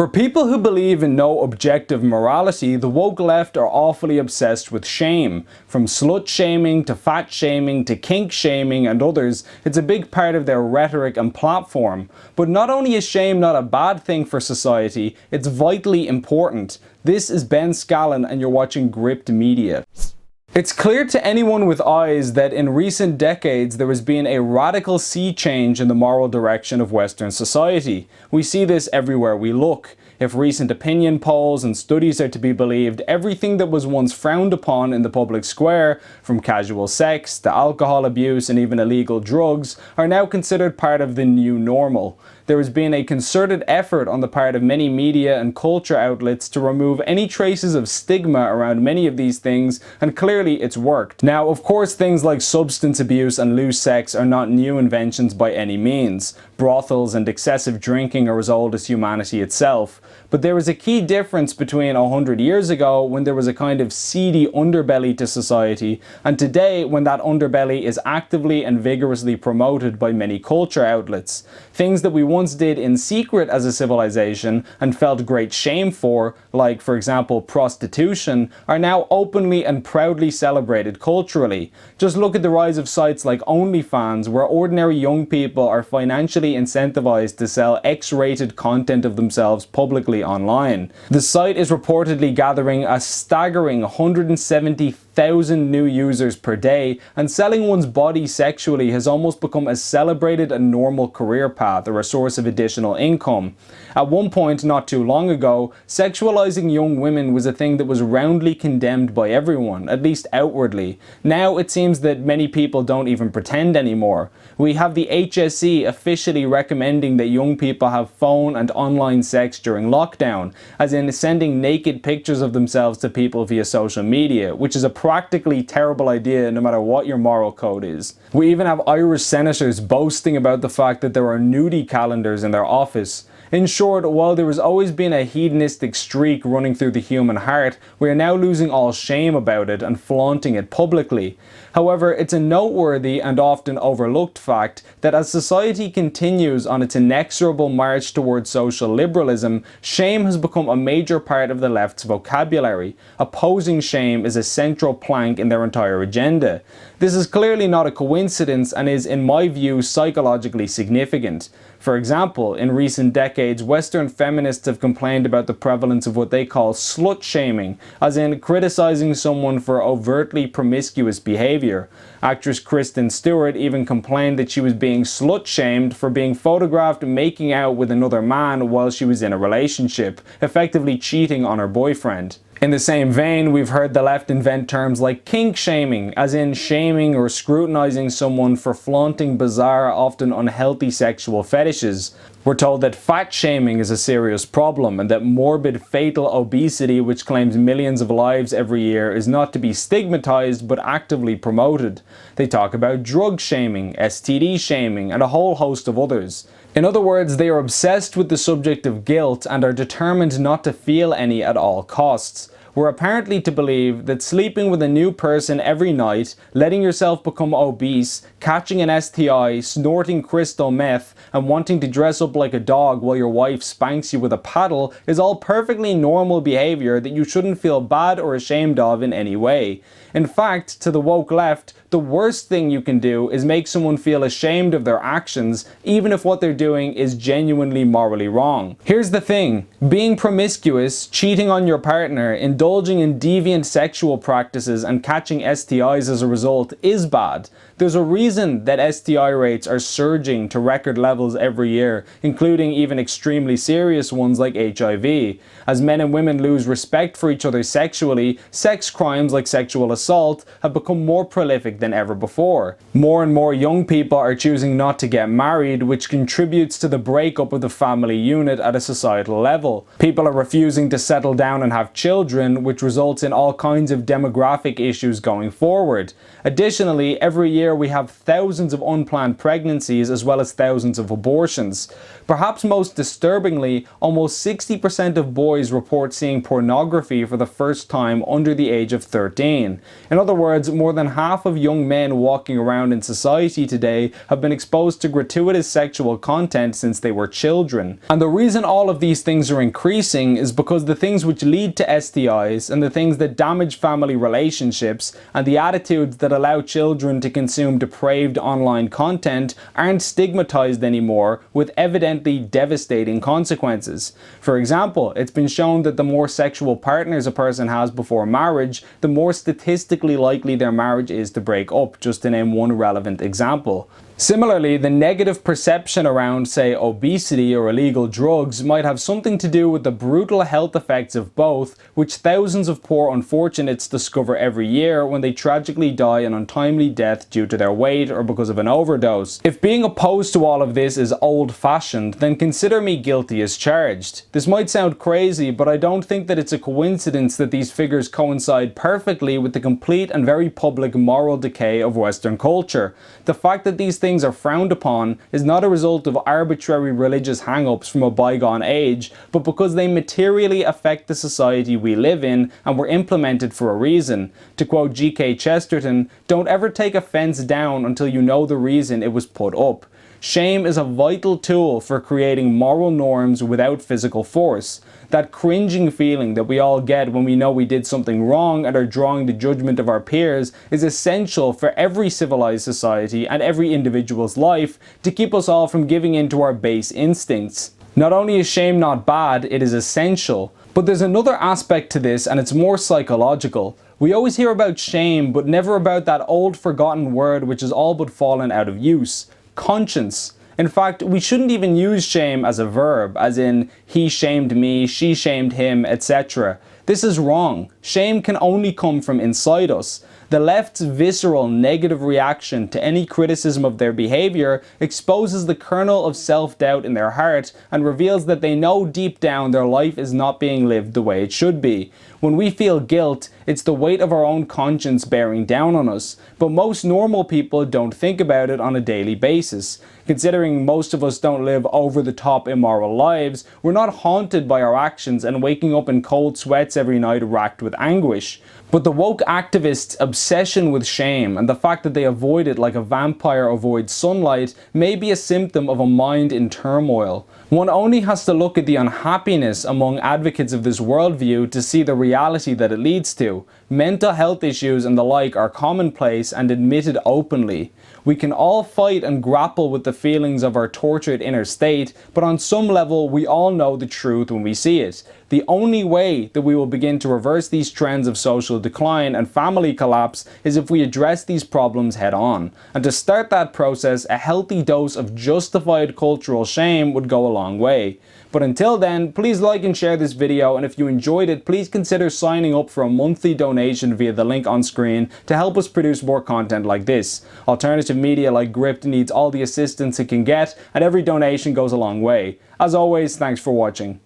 For people who believe in no objective morality, the woke left are awfully obsessed with shame. From slut shaming to fat shaming to kink shaming and others, it's a big part of their rhetoric and platform. But not only is shame not a bad thing for society, it's vitally important. This is Ben SCALLAN and you're watching Gript Media. It's clear to anyone with eyes that in recent decades there has been a radical sea change in the moral direction of Western society. We see this everywhere we look. If recent opinion polls and studies are to be believed, everything that was once frowned upon in the public square, from casual sex to alcohol abuse and even illegal drugs, are now considered part of the new normal. There has been a concerted effort on the part of many media and culture outlets to remove any traces of stigma around many of these things, and clearly it's worked. Now, of course, things like substance abuse and loose sex are not new inventions by any means. Brothels and excessive drinking are as old as humanity itself. But there is a key difference between 100 years ago, when there was a kind of seedy underbelly to society, and today, when that underbelly is actively and vigorously promoted by many culture outlets. Things that we once did in secret as a civilization and felt great shame for, like for example prostitution, are now openly and proudly celebrated culturally. Just look at the rise of sites like OnlyFans, where ordinary young people are financially incentivized to sell X-rated content of themselves publicly online. The site is reportedly gathering a staggering 170,000 new users per day, and selling one's body sexually has almost become a celebrated and normal career path or a source of additional income. At one point not too long ago, sexualizing young women was a thing that was roundly condemned by everyone, at least outwardly. Now it seems that many people don't even pretend anymore. We have the HSE officially recommending that young people have phone and online sex during lockdown, as in sending naked pictures of themselves to people via social media, which is a practically terrible idea no matter what your moral code is. We even have Irish senators boasting about the fact that there are nudie calendars in their office. In short, while there has always been a hedonistic streak running through the human heart, we are now losing all shame about it and flaunting it publicly. However, it's a noteworthy and often overlooked fact that as society continues on its inexorable march towards social liberalism, shame has become a major part of the left's vocabulary. Opposing shame is a central plank in their entire agenda. This is clearly not a coincidence and is, in my view, psychologically significant. For example, in recent decades, Western feminists have complained about the prevalence of what they call slut shaming, as in criticizing someone for overtly promiscuous behavior. Actress Kristen Stewart even complained that she was being slut shamed for being photographed making out with another man while she was in a relationship, effectively cheating on her boyfriend. In the same vein, we've heard the left invent terms like kink shaming, as in shaming or scrutinizing someone for flaunting bizarre, often unhealthy sexual fetishes. We're told that fat shaming is a serious problem and that morbid, fatal obesity, which claims millions of lives every year, is not to be stigmatized but actively promoted. They talk about drug shaming, STD shaming, and a whole host of others. In other words, they are obsessed with the subject of guilt and are determined not to feel any at all costs. We're apparently to believe that sleeping with a new person every night, letting yourself become obese, catching an STI, snorting crystal meth, and wanting to dress up like a dog while your wife spanks you with a paddle is all perfectly normal behavior that you shouldn't feel bad or ashamed of in any way. In fact, to the woke left, the worst thing you can do is make someone feel ashamed of their actions, even if what they're doing is genuinely morally wrong. Here's the thing: being promiscuous, cheating on your partner, indulging in deviant sexual practices, and catching STIs as a result is bad. There's a reason that STI rates are surging to record levels every year, including even extremely serious ones like HIV. As men and women lose respect for each other sexually, sex crimes like sexual assault have become more prolific than ever before. More and more young people are choosing not to get married, which contributes to the breakup of the family unit at a societal level. People are refusing to settle down and have children, erosion, which results in all kinds of demographic issues going forward. Additionally, every year we have thousands of unplanned pregnancies as well as thousands of abortions. Perhaps most disturbingly, almost 60% of boys report seeing pornography for the first time under the age of 13. In other words, more than half of young men walking around in society today have been exposed to gratuitous sexual content since they were children. And the reason all of these things are increasing is because the things which lead to STIs and the things that damage family relationships and the attitudes that allow children to consume depraved online content aren't stigmatized anymore with evidently devastating consequences. For example, it's been shown that the more sexual partners a person has before marriage, the more statistically likely their marriage is to break up, just to name one relevant example. Similarly, the negative perception around, say, obesity or illegal drugs might have something to do with the brutal health effects of both, which thousands of poor unfortunates discover every year when they tragically die an untimely death due to their weight or because of an overdose. If being opposed to all of this is old-fashioned, then consider me guilty as charged. This might sound crazy, but I don't think that it's a coincidence that these figures coincide perfectly with the complete and very public moral decay of Western culture. The fact that these things are frowned upon is not a result of arbitrary religious hang-ups from a bygone age, but because they materially affect the society we live in and were implemented for a reason. To quote G.K. Chesterton, "Don't ever take a fence down until you know the reason it was put up." Shame is a vital tool for creating moral norms without physical force. That cringing feeling that we all get when we know we did something wrong and are drawing the judgment of our peers is essential for every civilized society and every individual's life to keep us all from giving in to our base instincts. Not only is shame not bad, it is essential. But there's another aspect to this, and it's more psychological. We always hear about shame, but never about that old forgotten word which has all but fallen out of use: conscience. In fact, we shouldn't even use shame as a verb, as in he shamed me, she shamed him, etc. This is wrong. Shame can only come from inside us. The left's visceral negative reaction to any criticism of their behaviour exposes the kernel of self-doubt in their heart and reveals that they know deep down their life is not being lived the way it should be. When we feel guilt, it's the weight of our own conscience bearing down on us, but most normal people don't think about it on a daily basis. Considering most of us don't live over-the-top immoral lives, we're not haunted by our actions and waking up in cold sweats every night racked with anguish. But the woke activists' obsession with shame and the fact that they avoid it like a vampire avoids sunlight may be a symptom of a mind in turmoil. One only has to look at the unhappiness among advocates of this worldview to see the reality that it leads to. Mental health issues and the like are commonplace and admitted openly. We can all fight and grapple with the feelings of our tortured inner state, but on some level we all know the truth when we see it. The only way that we will begin to reverse these trends of social decline and family collapse is if we address these problems head on. And to start that process, a healthy dose of justified cultural shame would go a long way. But until then, please like and share this video, and if you enjoyed it, please consider signing up for a monthly donation via the link on screen to help us produce more content like this. Alternative media like Gript needs all the assistance it can get, and every donation goes a long way. As always, thanks for watching.